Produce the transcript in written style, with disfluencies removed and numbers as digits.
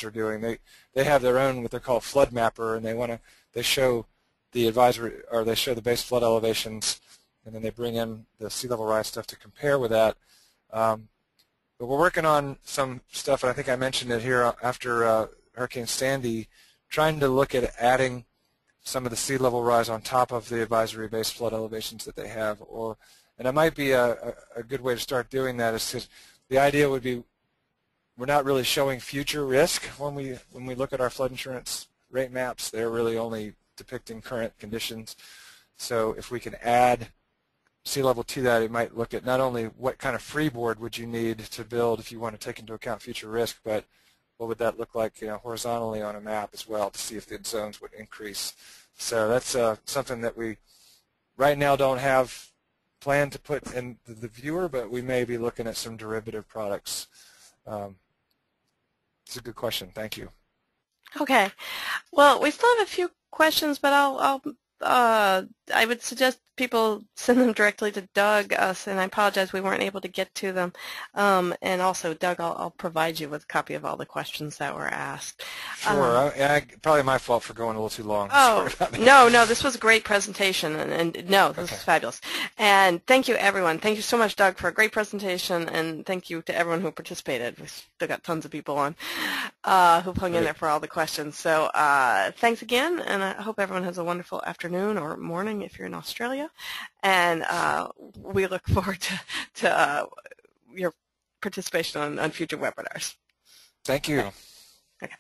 are doing. They have their own what they call flood mapper, and they show the advisory, or they show the base flood elevations, and then they bring in the sea level rise stuff to compare with that. But we're working on some stuff, and I think I mentioned it here after Hurricane Sandy, trying to look at adding some of the sea level rise on top of the advisory base flood elevations that they have. And it might be a good way to start doing that, is because the idea would be we're not really showing future risk when we look at our flood insurance rate maps. They're really only depicting current conditions. So if we can add sea level to that, it might look at not only what kind of freeboard would you need to build if you want to take into account future risk, but what would that look like, horizontally on a map as well, to see if the zones would increase. So that's something that we right now don't have planned to put in the viewer, but we may be looking at some derivative products. It's a good question. Thank you. Okay. Well, we still have a few questions, but I would suggest people send them directly to Doug, and I apologize we weren't able to get to them. And also, Doug, I'll provide you with a copy of all the questions that were asked. Sure. Probably my fault for going a little too long. Oh, no, this was a great presion, and no, this was fabulous. And thank you, everyone. Thank you so much, Doug, for a great presentation, and thank you to everyone who participated. We've still got tons of people on who hung in there for all the questions. So thanks again, and I hope everyone has a wonderful afternoon or morning if you're in Australia. And we look forward to your participation on future webinars. Thank you. Okay. Bye.